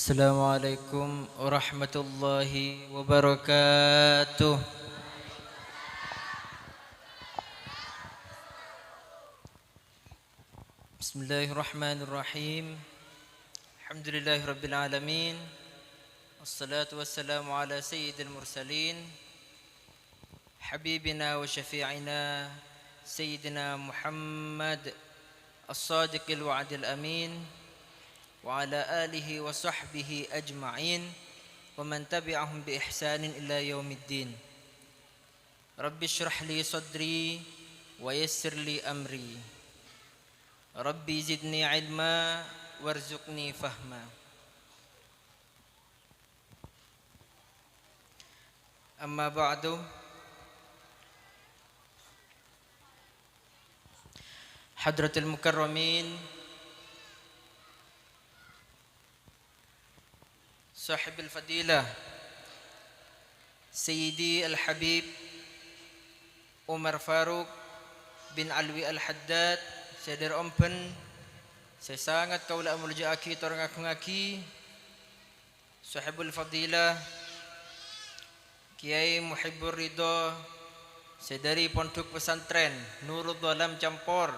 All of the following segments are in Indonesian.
Assalamualaikum warahmatullahi wabarakatuh. Bismillahirrahmanirrahim. Alhamdulillahi rabbil alamin. Wassalatu wassalamu ala sayyidil mursalin, habibina wa syafi'ina sayyidina Muhammad as-sadiqil wa'dil amin, wa ala alihi wa sahbihi ajma'in, wa man tabi'ahum bi ihsanin ila yaumiddin. Rabbi shrah li sadri wa yassir li amri, Rabbi zidni ilma warzuqni fahma. Amma ba'du. Hadratul mukarramin, sahibul fadilah, Sayyidi al-Habib Umar Faruq bin Alwi al-Haddad, Sadir Ompen, saya sangat kaula amuljaaki torang aku ngaki, sahibul fadilah, Kiai Muhibbur Ridho, saya dari Pondok Pesantren Nurul Dhalam Campor,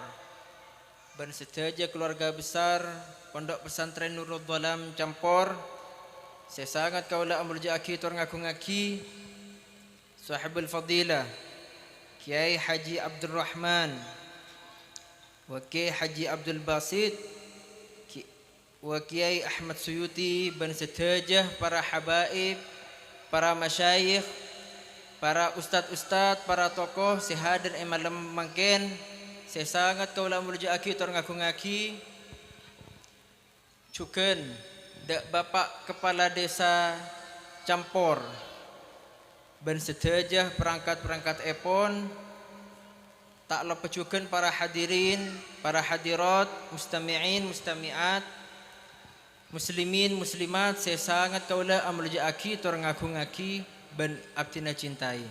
dan setaja keluarga besar Pondok Pesantren Nurul Dhalam Campor, saya sangat kaula amuljaaki torang aku ngaki, sahibul fadilah, Kiai Haji Abdul Rahman, wa Kiai Haji Abdul Basit, wa Kiai Ahmad Suyuti, dan setajah para habaib, para masyayikh, para ustad-ustad, para tokoh sehadir malam mangken, saya sangat kaula muljaaki torang aku ngaki, cuken dak Bapak Kepala Desa Campor, dan setajah perangkat-perangkat epon, tak lupa juga para hadirin, para hadirat, mustami'in, mustami'at, muslimin, muslimat, saya sangat kaula amuljaaki torang aku ngaki ben abtina cintai.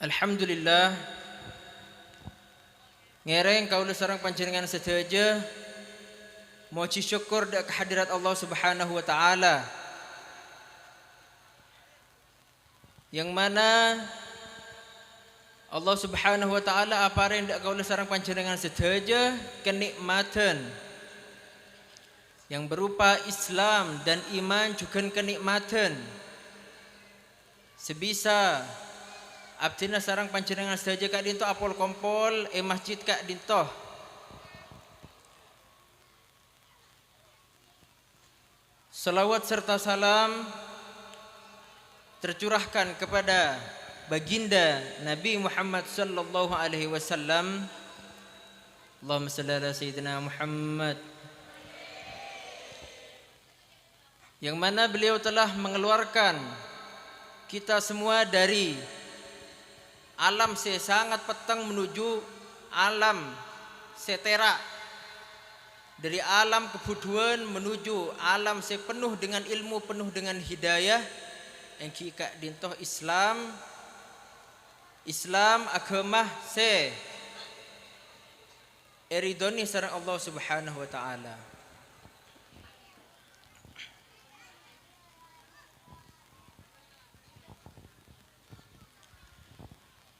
Alhamdulillah, ngereng kaula sareng panjenengan sedaja moci syukur dak kehadirat Allah Subhanahu wa taala, yang mana Allah Subhanahu wa taala aparen dak kaula sareng panjenengan sedaja kenikmatan yang berupa Islam dan iman, juga kenikmatan sebisa abdina sareng panjenengan sedaja kak dinto apol kompol masjid kak dinto salawat serta salam tercurahkan kepada baginda Nabi Muhammad sallallahu alaihi wasallam. Allahumma shalli ala sayyidina Muhammad, yang mana beliau telah mengeluarkan kita semua dari alam sangat petang menuju alam setera, dari alam kebuduan menuju alam penuh dengan ilmu, penuh dengan hidayah, yang kika dintoh Islam agama eridoni sareng Allah Subhanahu wa taala.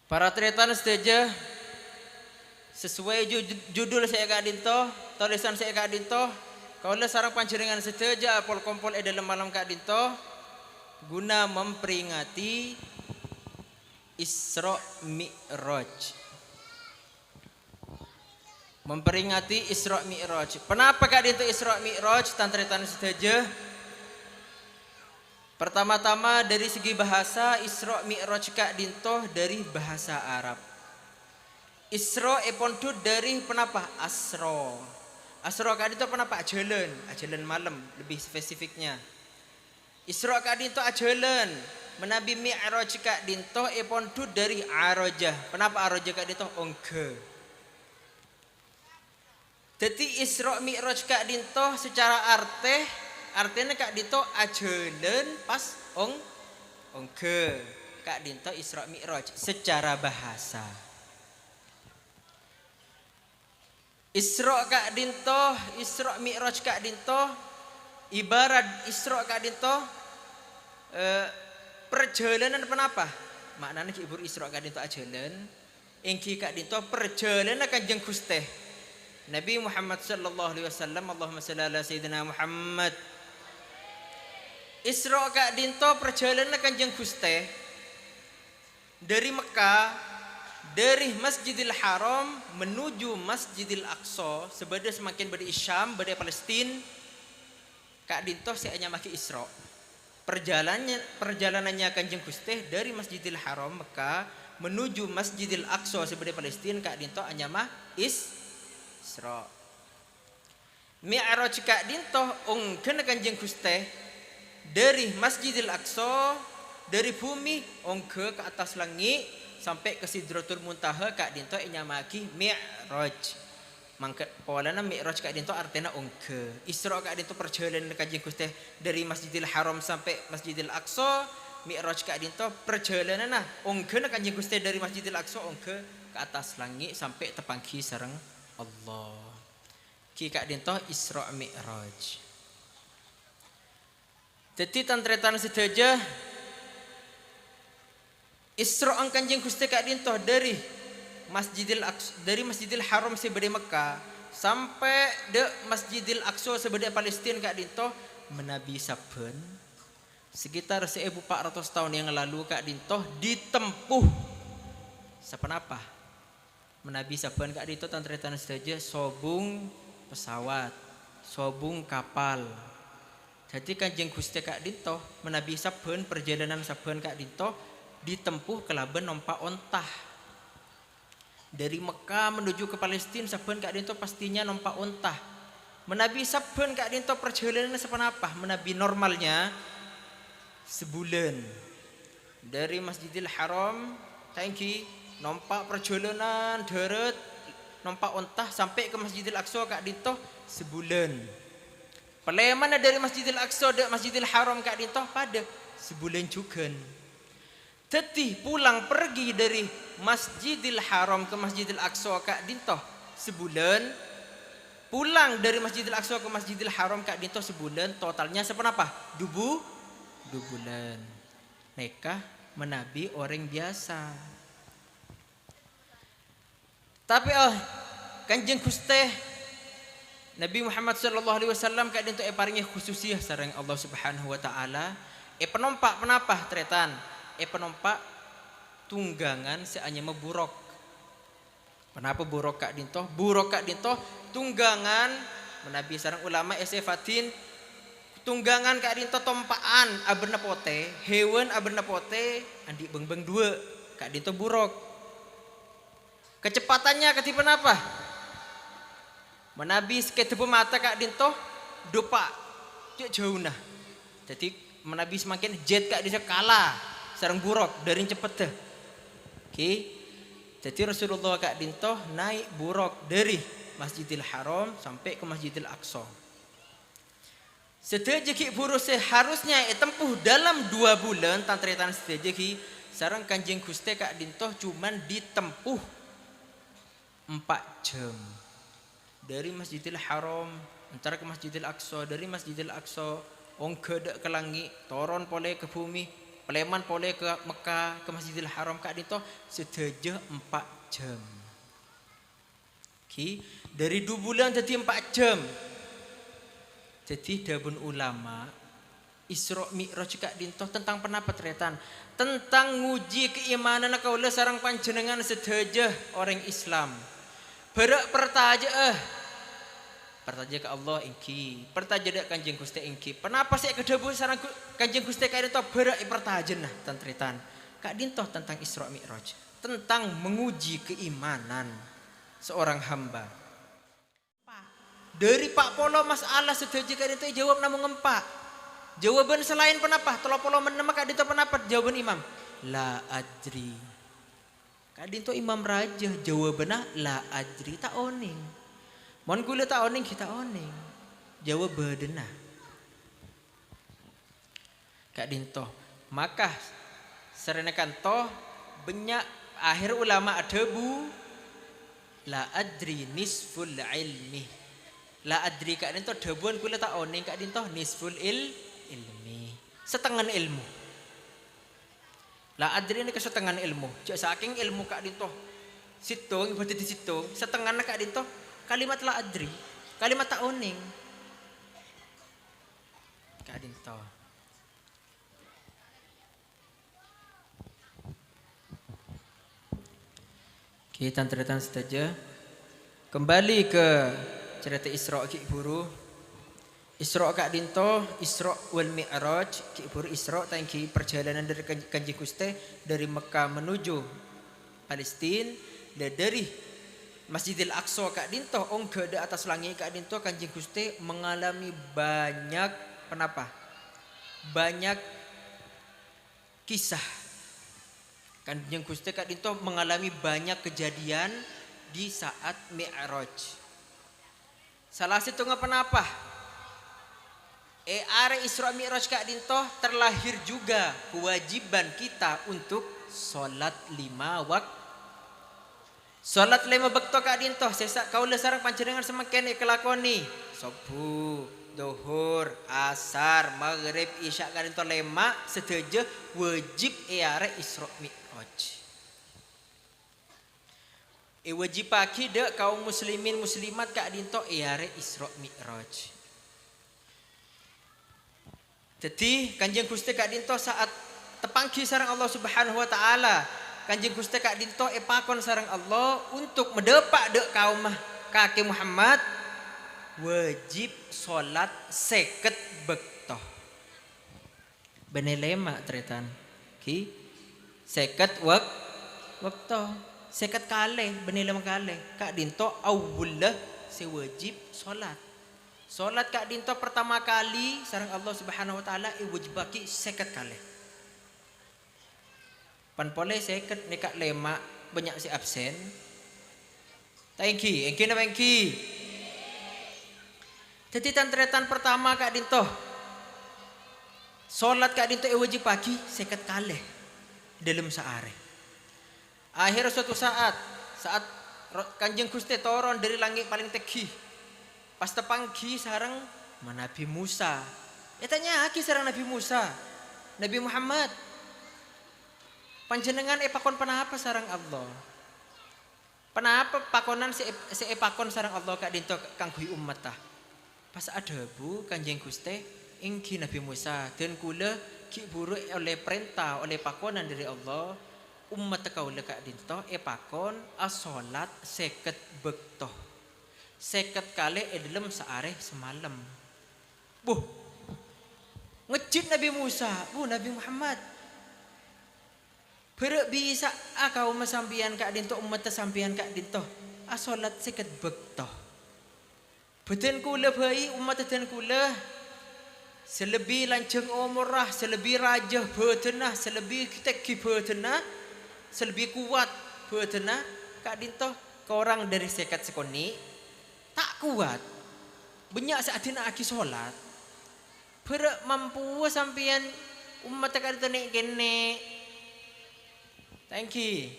Para tretan sedaja sesuai judul saya kak dinto, tulisan saya kak dinto, kaula sareng panjenengan sedaja apol kompol dalam malam kak dinto guna memperingati Isra Mi'raj. Memperingati Isra Mi'raj. Kenapa kak dinto Isra Mi'raj tantretan sedaja? Pertama-tama dari segi bahasa, Isra Mi'raj kak dinto dari bahasa Arab. Isra epontud dari penapa? Asro. Asro kak dinto penapa? Ajalan malam lebih spesifiknya. Isra kak dinto ajalan. Menabi Mi'raj kak dinto epontud dari arojah. Penapa arojah kak dinto? Ongke. Jadi Isra Mi'raj kak dinto secara artinya kak dinto ajalan pas ongke. Kak dinto Isra Mi'raj secara bahasa. Isra kak dinto, Isra Mi'raj kak dinto, ibarat Isra kak dinto perjalanan penapa? Maknanya ibur Isra kak dinto ajalan, engki kak dinto perjalanan Kanjeng Gusti Nabi Muhammad sallallahu alaihi wasallam. Allahumma shalli ala sayyidina Muhammad. Isra kak dinto perjalanan Kanjeng Gusti dari Mekah, dari Masjidil Haram menuju Masjidil Aqsa, sebada semakin badi Syam, badi Palestina. Kak dinto seanya maki Isra. Perjalanannya Kanjeng Gusti dari Masjidil Haram Mekah menuju Masjidil Aqsa sebada Palestina, kak dinto anya mah Isra. Mi'raj kak dinto ongkeun Kanjeng Gusti dari Masjidil Aqsa, dari bumi ongke ke atas langit sampai ke Sidratul Muntaha, kak dinto nyamaki Mi'raj. Mangke polana Mi'raj kak dinto artinya ongke. Isra kak dinto perjalanan Kanjeng Gusti dari Masjidil Haram sampai Masjidil Aqsa. Mi'raj kak dinto perjalanan ongke Kanjeng Gusti dari Masjidil Aqsa ongke ke atas langit sampai tepangki sareng Allah. Ki kak dinto Isra Mi'raj. Jadi tantretan sedaja Isra ang Kanjeng Gusti kak dinto dari Masjidil Aqsa, dari Masjidil Haram sebede Mekah sampai de Masjidil Aqsa sebede Palestina kak dinto menabi saben sekitar 1400 tahun yang lalu kak dinto ditempuh sapenapa menabi saben kak dinto tantretan sedaja sobung pesawat, sobung kapal. Jadi Kanjeng Gusti kak dinto menabi saben perjalanan saben kak dinto ditempuh kelaban numpak ontah. Dari Mekah menuju ke Palestina saben kak dinto pastinya numpak ontah. Menabi saben kak dinto perjalanan sepenapa? Menabi normalnya sebulan. Dari Masjidil Haram tangki numpak perjalanan darat numpak ontah sampai ke Masjidil Aqsa kak dinto sebulan. Peleman dari Masjidil Aqsa ke Masjidil Haram kak dinto pada sebulan juga. Jadi pulang pergi dari Masjidil Haram ke Masjidil Aqsa kak dinto sebulan. Pulang dari Masjidil Aqsa ke Masjidil Haram kak dinto sebulan. Totalnya sepenapa? 2 bulan. Mereka menabi orang biasa. Tapi Kanjeng Gusti Nabi Muhammad sallallahu alaihi wasallam kak dinto paringi khususiyah sareng Allah Subhanahu wa taala. Penompak penapa tretan? Penompak tunggangan seanya meburok. Kenapa burok kak dinto? Burok kak dinto tunggangan menabi sareng ulama esefatin tunggangan kak dinto tompaan aberna pote, hewan aberna pote andi beng-beng 2 kak dinto burok. Kecepatannya ketipan apa? Menabi seketepu mata kak dinto dopa jauh nah. Jadi menabi semakin jet kak dinto kalah sareng buruk dari cepet deh. Oke. Jadi Rasulullah kak dinto naik buruk dari Masjidil Haram sampai ke Masjidil Aqsa. Sedaja ki buruk seharusnya tempuh dalam 2 bulan tantretan sedaja ki sareng Kanjeng Gusti kak dinto cuman ditempuh 4 jam. Dari Masjidil Haram antara ke Masjidil Aqsa, dari Masjidil Aqsa ongke ke langit, toron pole ke bumi. Peleman pole ke Mekah, ke Masjidil Haram kak dinto sedaja 4 jam. Ki dari 2 bulan jadi 4 jam. Jadi dabun ulama Isra Mi'raj kak dinto tentang penapa tretan? Tentang nguji keimanan kaula sareng panjenengan sedaja orang Islam. Berak pertaja pertaja ke Allah ingki, pertaja dak Kanjeng Gusti ingki. Kenapa sih kedabu sareng Kanjeng Gusti kak dinto berak pertaja nah tantretan. Kak dinto tentang Isra Mi'raj, tentang menguji keimanan seorang hamba. Dari Pak Polo masalah sedaja kak dinto jawab namun ngempak. Jawaban selain penapa? 30 menit kak dinto penapa? Jawaban imam. La adri. Kak dinto imam raja jawabannya la adri tak oning. Mon kula tak oning kita oning. Jawab bedena. Kak dinto. Maka serenakan toh banyak akhir ulama debu La adri nisful ilmi. La adri kak dinto debuan kula tak oning kak dinto nisful ilmi. Setengah ilmu. La adri ini kesetengah ilmu. Jak saking ilmu kak dinto. Situng berarti di situng. Setengah kak dinto kalimat la adri. Kalimat tak oning. Kak dinto. Kita cerita saja. Kembali ke cerita Isra Ki Buru. Isra Kak Dinto, Isra wal Mi'raj, Ki Buru Isra tangki perjalanan dari Kanjeng Gusti dari Mekah menuju Palestina dan dari Masjidil Aqsa Kak Dinto ongga di atas langit Kak Dinto Kanjeng Gusti mengalami banyak banyak kisah. Kanjeng Gusti Kak Dinto mengalami banyak kejadian di saat Mi'raj. Salah satu apa? Are Isra Mi'raj Kak Dinto terlahir juga kewajiban kita untuk sholat 5 waktu. Sholat 5 waktu Kak Dinto sesak kaula sareng panjenengan semakin kelakoni subuh, duhur, asar, maghrib, isya Kak Dinto 5 sedaja wajib are Isra Mi'raj. Wajib pagi dek kaum muslimin muslimat Kak Dinto are Isra Mi'raj. Jadi Kanjeng Gusti Kak Dinto saat tepanggi sareng Allah Subhanahu wa taala, Kanjeng Gusti Kak Dinto epakon sareng Allah untuk mendepak dek kaum kaki Muhammad wajib salat 50 bektoh. Benelema tretan ki 50 waktu 50 kali benelema kali Kak Dinto awallah sewajib salat. Salat Kak Dinto pertama kali sareng Allah Subhanahu wa taala wajibaki 50 kali. Pan pole 50 nek Kak lema banyak si absen. Thank you na thank. Jadi tantretan pertama Kak Dinto. Salat Kak Dinto wajibaki 50 kali dalam sehari. Akhir suatu saat Kanjeng Gusti turun dari langit paling tinggi. Pas tepanggi sareng Nabi Musa. Tanya aki sareng Nabi Musa. Nabi Muhammad. Panjenengan epakon panapa sareng Allah? Panapa pakonan si epakon sareng Allah Kak Dinto kanggo umat ta. Pas ada bu Kanjeng Gusti ingki Nabi Musa dan kula ki buru oleh perintah oleh pakonan dari Allah. Umat kaula Kak Dinto epakon as-salat 50 bektoh. 50 kali dalam sehari semalam. Bu. Ngejit Nabi Musa, bu Nabi Muhammad. Berek bisa kaum sampian Kak Dinto umat sampian Kak Dinto. As-salat 50 bektoh. Beten kula bayi umat dan kula selebih lanceng umurah, selebih raja betenah, selebih teki betenah, selebih kuat betenah Kak Dinto ke orang dari sekat sekoni tak kuat banyak saatnya aki sholat berak mampu sampian umat Kak Dinto nek kene thank you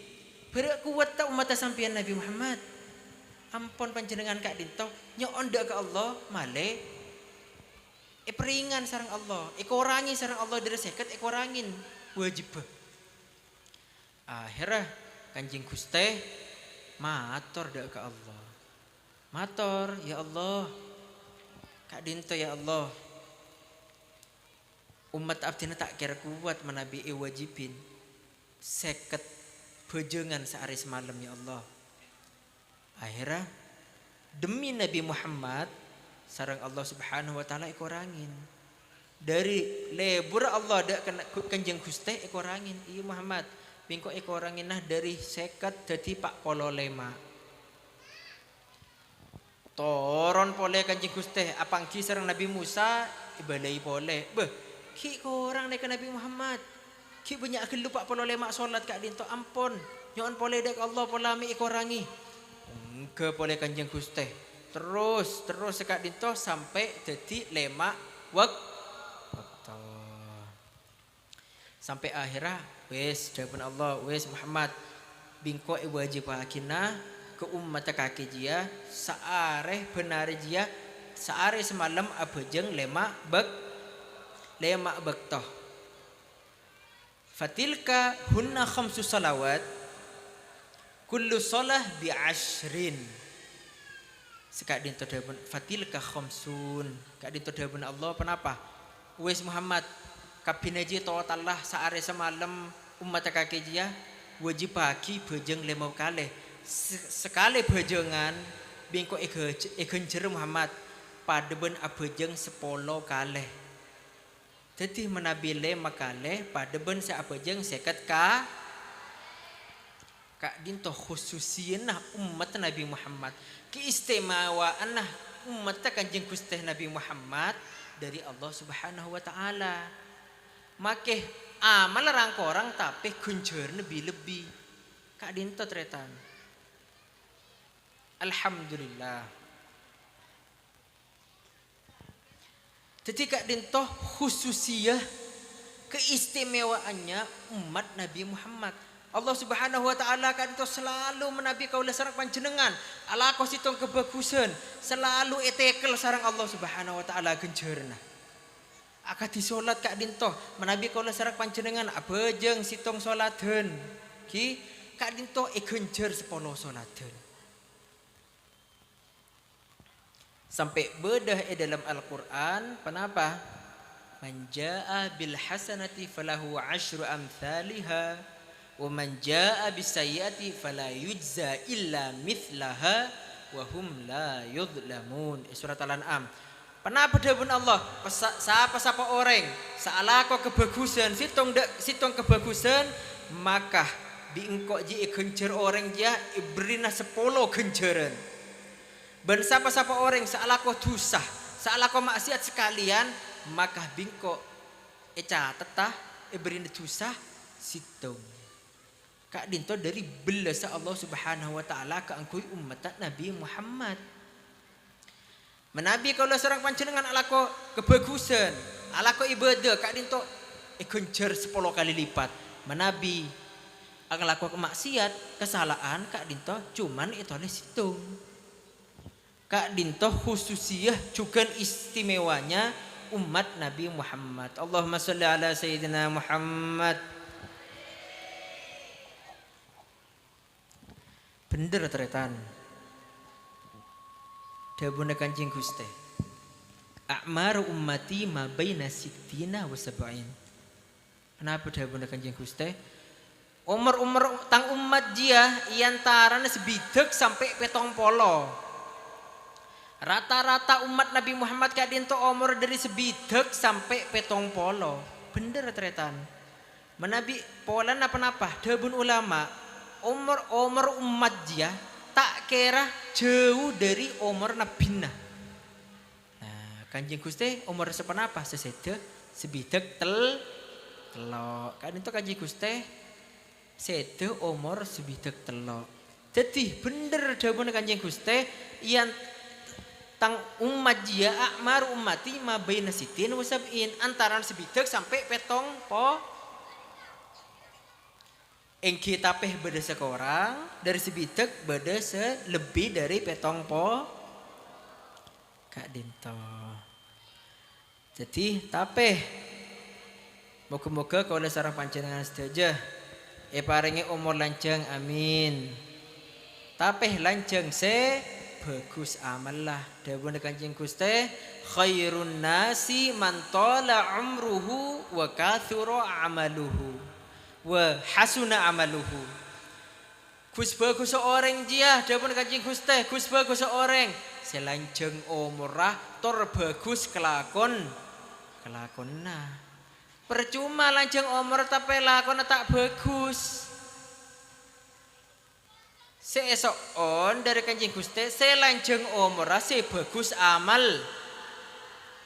berak kuat tak umat sampian Nabi Muhammad ampun panjenengan Kak Dinto nyon ke Allah male peringan sareng Allah korangi sareng Allah dari sekat korangin wajib. Akhirnya Kanjeng Gusti matur dak ke Allah. Matur ya Allah. Kak Dinto ya Allah. Umat abdina tak kira kuat menabi wajibin. 50 bejengan sehari semalam ya Allah. Akhirnya demi Nabi Muhammad sareng Allah Subhanahu wa taala korangin. Dari lebur Allah dak Kanjeng Gusti korangin iya Muhammad. Bingko korangin nah dari 50 jadi 45. Toron pole Kanjeng Gusti apangki sareng Nabi Musa ibalai pole. Beh, ki korang nek Nabi Muhammad. Ki banyak gelu 45 salat Kak Dinto ampun. Nyon pole dek Allah polami korangi. Engke pole Kanjeng Gusti. Terus Kak Dinto sampai jadi 5 waktu. Sampai akhirnya wes dapun Allah wes Muhammad bingko wajib akina ke umat kaki jia saare benar jia saare semalam abejeng lemak bektoh. Fatilka hunna khamsu salawat kullu salah bi ashrin. Sekak dinto debun fatilka khamsun. Kak dinto debun Allah kenapa? Wes Muhammad kabinaji Allah saare semalam umat kaki jia wajib pagi bejeng lemau kali sekali bejengan bingko ekenjer Muhammad pada ben abejeng 10 kali. Jadi menabi lema kali pada ben se abejeng seket ka kak dinto khususian nah umat Nabi Muhammad keistimewaan nah umat Kanjeng Gusti Nabi Muhammad dari Allah Subhanahu wa taala. Make amal rangkorang tapi kunjur lebih kak dinto tretan. Alhamdulillah. Jadi kak dinto khususiyah keistimewaannya umat Nabi Muhammad. Allah Subhanahu wa taala kak dinto selalu menabi kaula sareng panjenengan ala kositong kebagusan selalu etekel sareng Allah Subhanahu wa taala genjeurna. Akati salat kak dinto menabi kaula sareng panjenengan abejeng sitong salaten ki kak dinto genjer 10 salaten. Sampai bedah dalam Al-Qur'an kenapa? Man jaa bil hasanati falahu asyru amsalha wa man jaa bis sayyiati fala yujza illa mithlaha wa hum la yudlamun. Surat Al-An'am. Kenapa dapun Allah? Siapa orang saalako kebagusan sitong kebagusan maka diengkok ji genjer orang dia ibrina 10 genjeran. Ben siapa orang saalako dosa saalako maksiat sekalian maka bingko tetah ibrina dosa sitong. Kak dinto dari belasa Allah Subhanahu wa taala ke angkui umat Nabi Muhammad. Menabi kalau seorang panjenengan alako kebagusan, alako ibadah kak dinto genjer 10 kali lipat. Menabi alako kemaksiat, kesalahan kak dinto cuman itu oleh situng. Kak dinto khususiyah juga istimewanya umat Nabi Muhammad. Allahumma sholli ala sayyidina Muhammad. Bener teretan. Dabuna Kanjeng Gusti. A'maru ummati ma baina sittina wa sab'in. Kenapa dabuna Kanjeng Gusti? Umur tang umat dia iantarane sebidek sampai 70. Rata-rata umat Nabi Muhammad kak dinto umur dari sebidek sampai 70. Bener tretan. Menabi polan apa-apa dabun ulama umur umat dia tak kira jauh dari umur nabina. Nah, Kanjeng Gusti umur sepenapa sesede sebidek telok. Kan itu Kanjeng Gusti sede umur sebidek telok. Jadi bener dawuh Kanjeng Gusti yang tang umat dia akmar ummati ma baina sitin wa sab'in antara sebidek sampai petong po. Engki tapeh beda sekorang dari sebidek beda lebih dari petong po kak dinto. Jadi tapeh moga-moga kalau sareng panjenengan sedaya paringi umur lanceng amin. Tapeh lanceng bagus amal lah. Dawuh Kanjeng Gusti khairun nasi man tala umruhu wa kathura amaluhu wa hasuna amaluhu. Gus bagus seorang dia dapun Kanjeng Gusti Gus bagus seorang selanjeng umurah tor bagus kelakonna. Percuma lanjeng umur tapi lakon tak bagus. Seesok on dari Kanjeng Gusti selanjeng umurah bagus amal.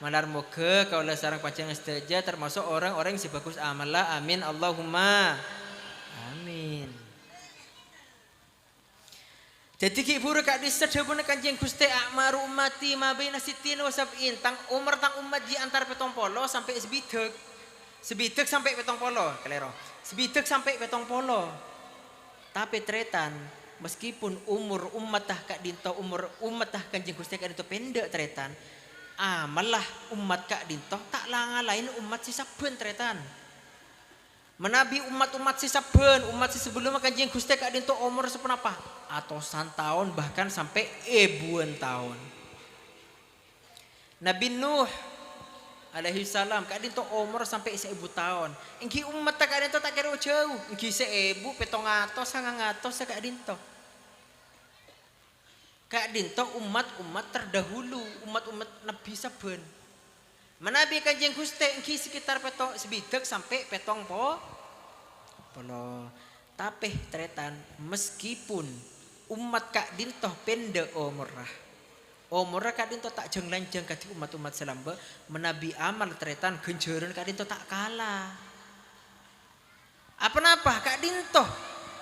Malar moga kaulah sareng panjenengan sedaya termasuk orang-orang yang sebagus amal lah. Amin Allahumma amin. Jadi ki buru kak disedhepun Kanjeng Gusti akmaru ummati ma baina sittin wa sab'in tang umur tang umat di antar 70 sampai sebidek. Sebidek sampai 70 kelero. Sebidek sampai 70. Tapi tretan meskipun umur umatah kak dinto umur umatah Kanjeng Gusti kak dinto pendek tretan, malah umat kak dinto tak lain umat si saben tretan. Menabi umat-umat si saben, umat si sebelum Kanjeng Gusti kak dinto umur sepenapa? Atusan tahun bahkan sampai ribuan tahun. Nabi Nuh alaihi salam kak dinto umur sampai 1000 tahun. Engki umat kak dinto tak kira jauh, engki 1000 700 900 kak dinto. Kak dinto umat-umat terdahulu, umat-umat Nabi saben. Menabi Kanjeng Gusti engki sekitar petong sebidak sampai petong polo. Tapi tretan meskipun umat kak dinto pendek umurah. Umurah kak dinto tak jenglanjang kati umat-umat selamba. Menabi amal tretan genjeran kak dinto tak kalah. Apa kak dinto?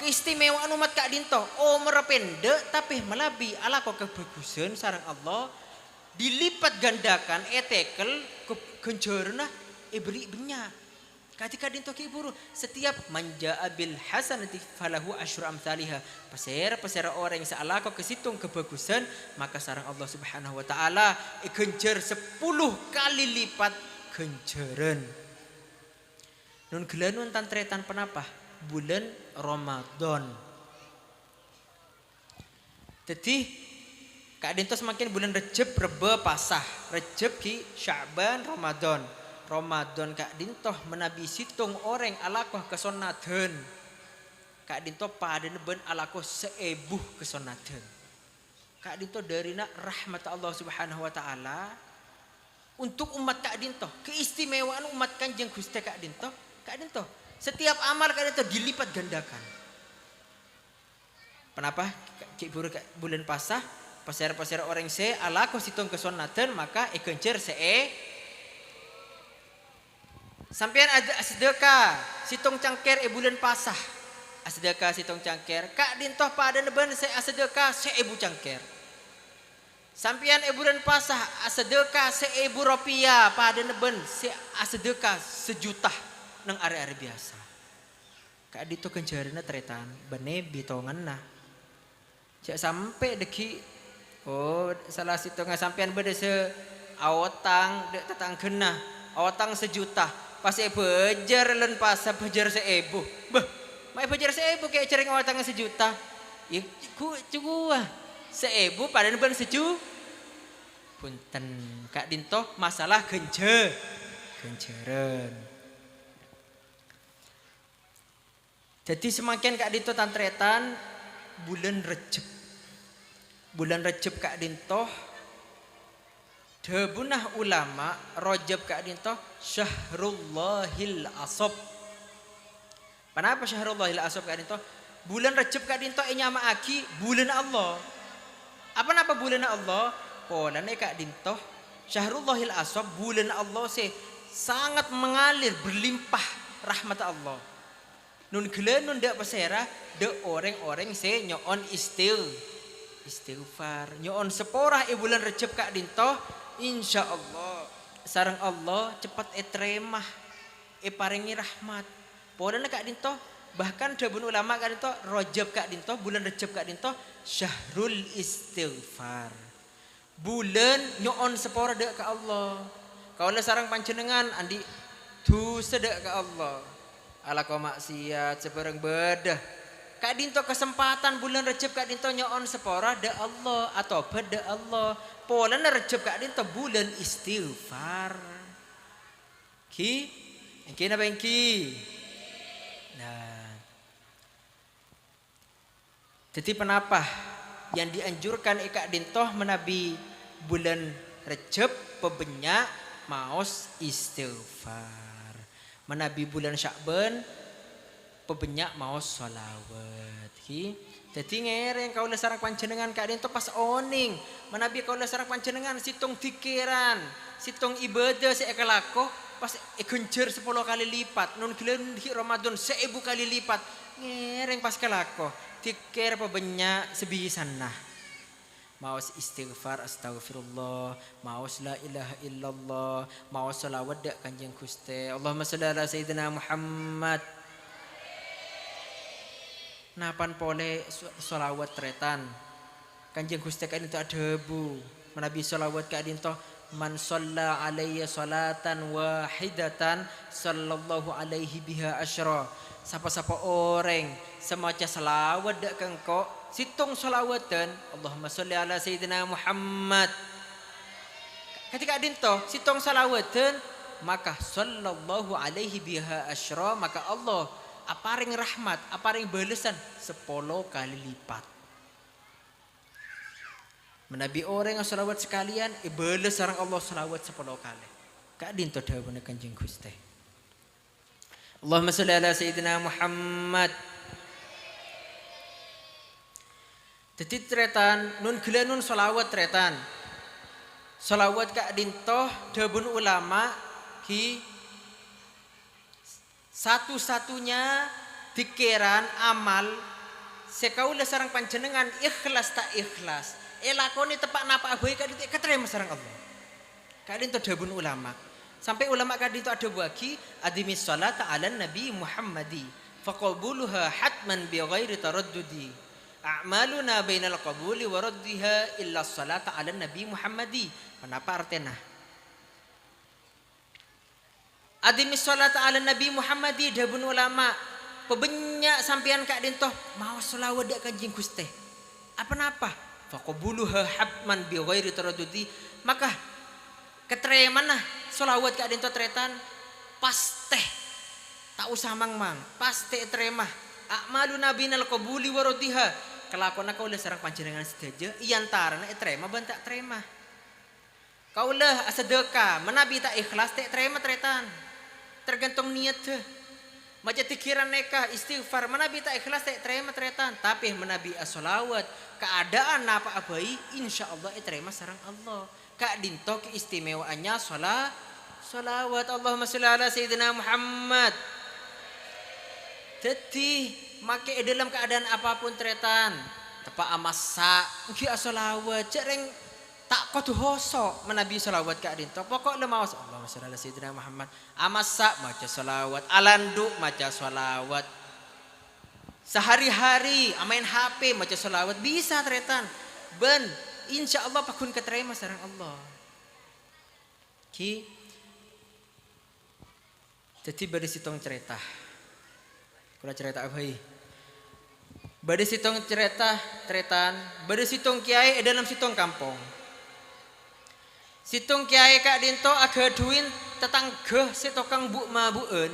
Keistimewaan umat kak dinto umur pendek tapi melabi ala kok kebagusan sarang Allah dilipat gandakan etekel genjorna ibri benya ketika dinto ki buru setiap manja abil hasanati falahu asyru amsalihha pasera orang yang saala kok kesitung kebagusan maka sarang Allah Subhanahu wa taala genjer 10 kali lipat genjeran nun gelanun tantretan penapa bulan Ramadan. Jadi Kak Dinto semakin bulan Rejab, Reba, Pasah. Rejab ki Sya'ban, Ramadan. Ramadan Kak Dinto menabi situng orang alakoh kesonaden. Kak Dinto pada neben alakoh 1000 kesonaden. Kak Dinto dari nak rahmat Allah Subhanahu wa taala untuk umat Kak Dinto. Keistimewaan umat Kanjeng Gusti Kak Dinto. Setiap amal Kak Dinto dilipat gandakan. Kenapa? Bulan Pasah pasir orang se alako situng kesunatan maka ikencer sampean ada sedekah situng cangker bulan Pasah sedekah situng cangker Kak Dinto pada neben se sedekah 1000 cangker sampean bulan Pasah sedekah 1000 rupiah pada neben se sedekah 1 juta nang are-are biasa Kak Dinto kenjarina tretan bene bitongan nah cak sampai deki salah situ nggak sampean beda se awatang dek tetang kena awatang 1 juta pasti bejar len pasar bejar 1000 bah mai bejar 1000 kayak cering awatang 1 juta ya ku cugua 1000 pada ben 1 juta punten Kak Dinto masalah genjeran jadi semakin Kak Dinto tantretan bulan Rejab Kak Dinto debunah ulama Rajab Kak Dinto Syahrullahil Asab. Kenapa Syahrullahil Asab Kak Dinto? Bulan Rejab Kak Dinto nyama aki bulan Allah. Apa bulan Allah? Polane Kak Dinto Syahrullahil Asab bulan Allah sangat mengalir berlimpah rahmat Allah. Nun gelenun dak pasera de orang-orang nyoon istighfar nyoon seporah bulan Rejab Kak Dinto insyaallah sareng Allah cepat etremah paringi rahmat podana Kak Dinto bahkan debun ulama Kak Dinto Rajab Kak Dinto bulan Rejab Kak Dinto syahrul istighfar bulan nyoon seporah dek ke Allah kaula sareng panjenengan andi dosa dek ke Allah ala kau maksiat sebarang bedah Kak Dinto kesempatan bulan Rejab Kak Dinto nyoon sepora de Allah atau beda Allah. Pola Rejab Kak Dinto bulan istighfar. Ki napa ki? Nah. Jadi kenapa yang dianjurkan Kak Dinto menabi bulan Rejab pebenyak maos istighfar. Menabi bulan Sya'ban pebenyak mau sholawat jadi ngereng kau lesarak panjenengan Kak Dinto pas oning menabi kau lesarak panjenengan situng pikiran situng ibadah seekalako pas genjer 10 kali lipat nun gelen di Ramadan 1000 kali lipat ngereng pas kelako tikir pebenyak sebisan nah maos istighfar astagfirullah maos la ilaha illallah maos sholawat dak Kanjeng Gusti Allahumma shalli ala sayyidina Muhammad napan pole solawat tretan Kanjeng Gusti ka dinto adebu menabi solawat ka dinto man shalla alayya salatan wahidatan sallallahu alaihi biha asyra sapa-sapa orang semaca selawat dak kengko situng solawatan Allahumma sholli ala sayyidina Muhammad ketika dinto situng solawatan maka sallallahu alaihi biha asyra maka Allah aparing rahmat aparing balesan 10 kali lipat menabi orang yang salawat sekalian bales sareng Allah salawat 10 kali kak dinto dawuhna Kanjeng Gusti Allahumma sholli ala sayyidina Muhammad dadi tretan nun gila nun salawat tretan salawat kak dinto dawuh ulama ki satu-satunya pikiran amal sekaula sareng panjenengan ikhlas tak ikhlas lakoni tepak napa aboy kadit keterima sareng Allah kadin to dawuh ulama sampai ulama kadin to ada bagi adimis salata ala nabi Muhammadi faqabuluha hatman bi ghairi taraddudi a'maluna bainal qabuli wa raddiha illa salata ala nabi Muhammadi kenapa artinya adimis salata ala nabi Muhammadi dawuh ulama pebenyak sampean kak dinto mau selawat dak Kanjeng Gusti apa-apa faqabuluha habman bi ghairi taraddudi maka keterima nah selawat kak dinto tretan pasti tak usah mang pasti terima a'maluna binal qabuli wa raddiha kelakona kaula sareng panjenengan sedaja iantarana terima ban tak terima kaula sedekah menabi tak ikhlas tak terima tretan tergantung niat teh macam pikiran neka istighfar menabi tak ikhlas tak terima tretan tapi menabi as-salawat keadaan apa abai insyaallah terima sareng Allah kak dinto keistimewaannya salawat Allahumma sholli ala sayyidina Muhammad jadi make dalam keadaan apapun tretan tepak amasa ki as-salawat jareng tak kudu hosok menabi salawat kak dinto pokok lemawas Allahumma sholli ala sayyidina Muhammad amasa maca salawat alandu maca salawat sehari-hari main HP maca salawat bisa tretan ben insyaallah pakun keterima sareng Allah ki jadi bade sitong cerita kula cerita abai bade sitong cerita tretan bade sitong kiai dalam sitong kampung situng kiai kak dinto aga duin tetangga si tokang bu mabueun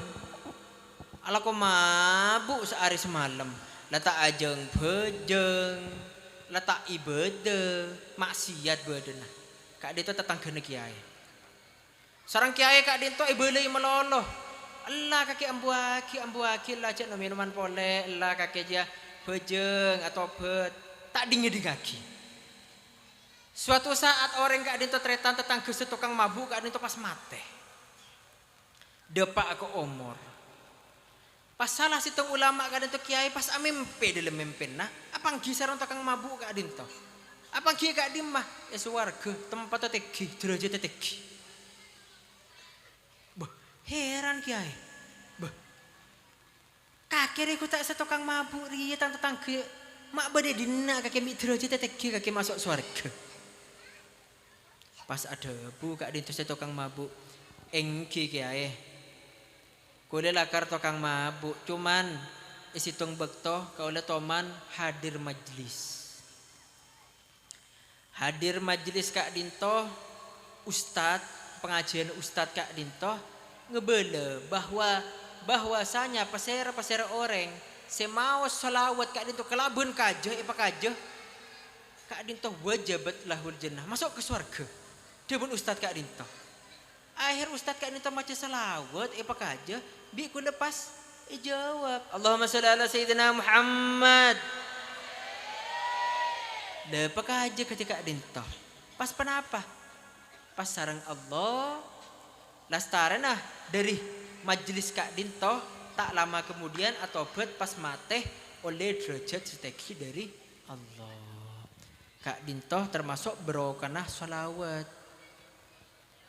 ala ko mabuk sehari semalam letak ajeng bejeng letak ibadah maksiat badena kak dinto tetangga kiai sareng kiai kak dinto ibelei meloloh Allah kaki ambuaki lah cek no minuman pole Allah kaki aja bejeng atau bet tak dingin di kaki suatu saat orang kak dinto tretan tetangga setukang mabuk kak dinto pas mate depak aku umur pas salah situng ulama kak dinto kiai pas amempe dalam mempin nah apa gisaron tukang mabuk kak dinto apa gi kak dimah ya suwarga tempat tegi derajat tegi bah heran kiai bah kakek ku tak setukang mabuk riye tetangga mak bade dina kakek mi derajat tegi kakek masuk suwarga pas ada bu kak dinto tukang mabuk engki kiai kule lakar tukang mabuk cuman isitung bekto kaula toman hadir majlis kak dinto ustad pengajian ustad kak dinto ngebele bahwasanya pasera orang semau salawat kak dinto kelabun kajah ipa kajah kak dinto wajabat lahul jannah masuk ke surga dia pun ustad kak dinto akhir ustad kak dinto maca salawat apa kaja bi ku lepas jawab Allahumma sholli ala sayyidina Muhammad lepas kaja ketika dinto pas penapa pas sareng Allah lastarana dari majelis kak dinto tak lama kemudian atau bet pas mate oleh derajat seteki dari Allah kak dinto termasuk berokana salawat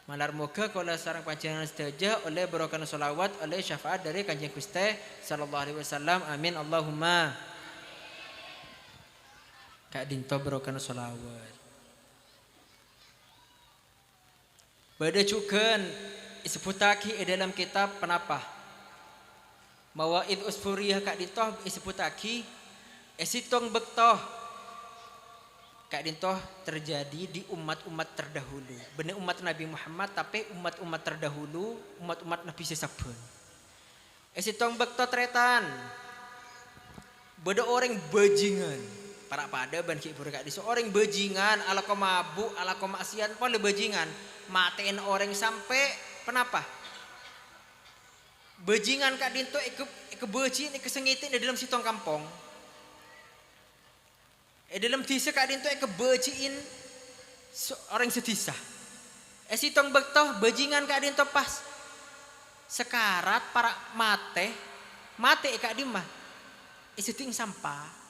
malar moga kalau sareng panjenengan sedaja oleh barokah salawat oleh syafaat dari Kanjeng Gusti sallallahu alaihi wasallam amin Allahumma Kak dinto berokan solawat. Bada cukan disebutaki dalam kitab penapa Mawaid Usfuriyah Kak dinto disebutaki esitong bektoh Kak dinto terjadi di umat-umat terdahulu. Benar umat Nabi Muhammad tapi umat-umat terdahulu, umat-umat Nabi sesabun. Esitong bektoh tretan. Bada orang bajingan. Para pada ban ki Kak di seorang bajingan ala ko mabuk, ala ko maksiat pun le bajingan. Matiin orang sampai kenapa? Bajingan Kak dinto ke beci ni kesengitin di dalam sitong kampung. Dalam tisa Kak dinto ke beciin orang setisa. Sitong bektoh bajingan Kak dinto pas sekarat para mate Kak dimah. Seting sampah.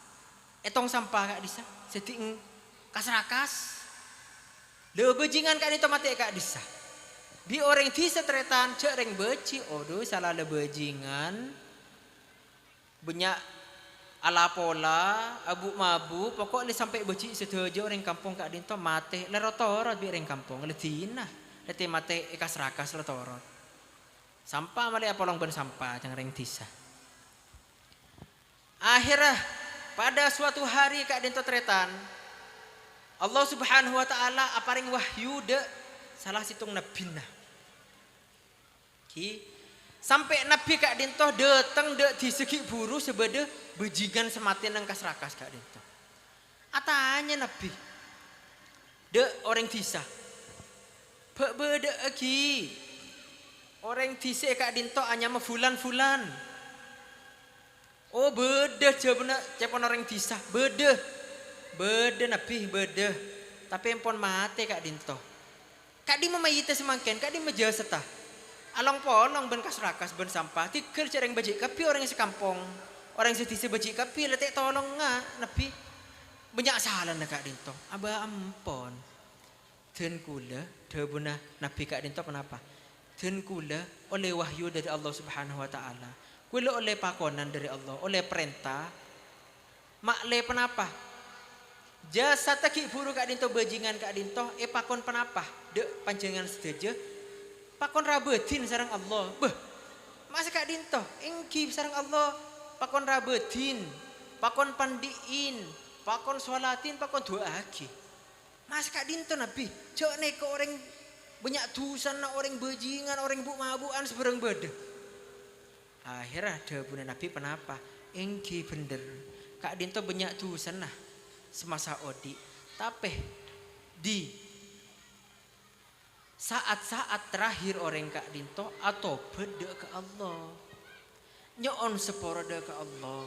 Etong sampah Kak disa. Seting kasrakas. Lho bajingan Kak dinto mate Kak disa. Di orang tisa tretan cereng beci. Odo salah le bajingan. Banyak ala pola, abu mabu, pokok le sampai beci setuju orang kampung Kak dinto mate le rotorot bi orang kampung le tina. Le te mate ikas rakas rotorot. Sampah male apolong ben sampah jang reng tisa. Akhirnya pada suatu hari Kak dinto tretan Allah Subhanahu wa taala aparing wahyu de salah situng nabina. Ki sampai nabi Kak dinto datang de di segi buru sebeda bajingan sematin nang kasrakas Kak dinto. Atanya nabi de orang tisa. Beda lagi. Orang tisa Kak dinto hanya fulan-fulan. Oh beda jawabna cepon orang tisa. Beda nabi beda. Tapi empon mate Kak dinto. Kak di memayita semangken, Kak di mejasetah. Along ponong ben kasrakas ben sampah. Tikel cereng bajik kapi orang sekampung. Orang setisi bajik kapi letek tolong nga nabi. Banyak salah na Kak dinto. Aba ampon. Den kula debuna nabi Kak dinto kenapa? Den kula oleh wahyu dari Allah Subhanahu wa taala. Kula oleh pakonan dari Allah, oleh perintah. Makle penapa? Jasa taki buru Kak dinto bajingan Kak dinto pakon penapa? Dek panjangan sedaja. Pakon rabetin sarang Allah. Beh. Masa Kak dinto engki sarang Allah pakon rabetin, pakon pandiin, pakon sholatin, pakon doaki. Mas Kak dinto nabi, cok neko orang banyak tusan na orang bajingan, orang buk mabuan seberang beda. Akhirnya ada bunda nabi penapa? Engki bener. Kak dinto banyak tusan nah semasa odi. Tapi di saat-saat terakhir orang Kak dinto atau beda ke Allah. Nyon seporo de ke Allah.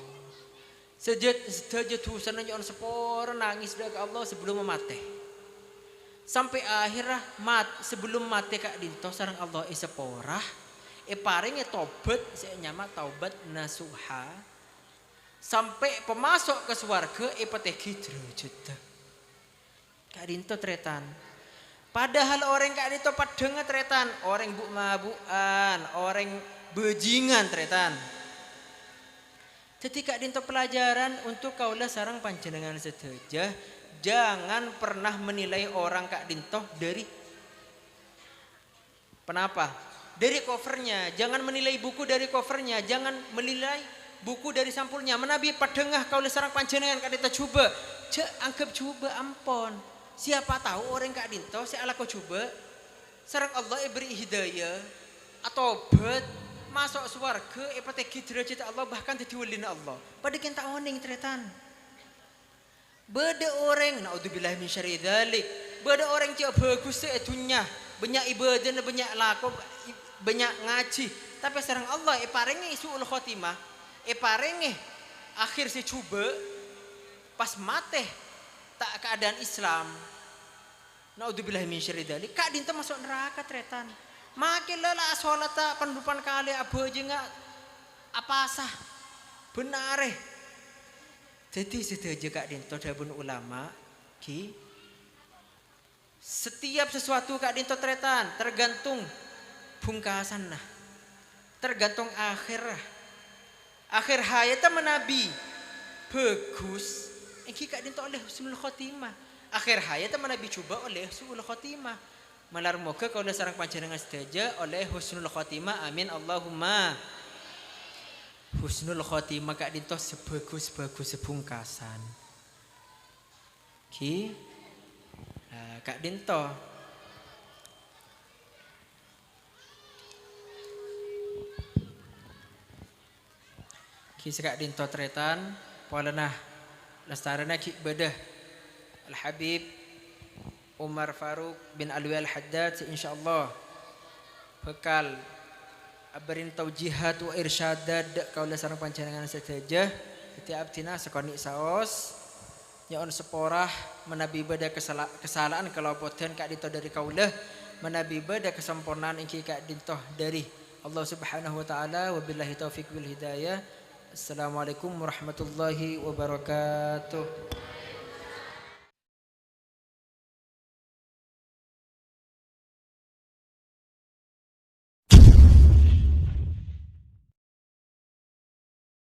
Sejak tusan nyon seporo nangis de ke Allah sebelum mati. Sampai akhirnya sebelum mati Kak dinto sarang Allah seporah paringnya tobat nyama taubat nasuha sampai pemasok ke swarga pateki derajat. Kak dinto tretan. Padahal orang Kak dinto padenge tretan, orang buk mabuan, orang bajingan tretan. Jadi Kak dinto pelajaran untuk kaulah sarang panjenengan sedaja. Jangan pernah menilai orang Kak dinto dari penapa? Dari covernya, jangan menilai buku dari covernya, jangan menilai buku dari sampulnya. Menabi padengah kau sarang panjenengan Kak dinto coba, anggap coba ampon. Siapa tahu orang Kak dinto seala kau coba, sarang Allah beri hidayah atau bet masuk surga, pateki derajat Allah bahkan jadi walina Allah. Pada kita oning tretan. Beda orang, naudzubillah min syarri dzalik. Beda orang dia bagus sedunya, banyak ibadah, banyak laku, banyak ngaji. Tapi sareng Allah paringi suul khotimah, paringi akhir si coba pas mate tak keadaan Islam. Naudzubillah min syarri dzalik. Kak dinto masuk neraka tretan. Makin lelah sholat tak pendupan kali abu aja nggak apa sah benar. Jadi sedaja Kak dinto dabun ulama ki setiap sesuatu Kak dinto tretan tergantung bungkasan nah, tergantung akhir hayat menabi bagus Engki kak dinto oleh husnul khotimah. Akhir hayat mana dicoba oleh suul khotimah. Malar moga kalau sareng panjenengan sedaja oleh husnul khotimah. Amin Allahumma. Husnul khotimah kak dinto sebagus-bagus sebungkasan. Ki kak dinto ki sekak dinto tretan polenah lestarana ki bedah Al Habib Umar Faruk bin Alwi Al Haddad insyaallah bekal abarin taujihat wa irsyadat kaula sareng panjenengan sedaya setiap tina sekoni saos nyaon seporah menabi bada kesalahan kalau poten kak dinto dari kaulah menabi bada kesempurnaan ingki kak dinto dari Allah Subhanahu wa taala wabillahi taufik wal hidayah. Assalamualaikum warahmatullahi wabarakatuh.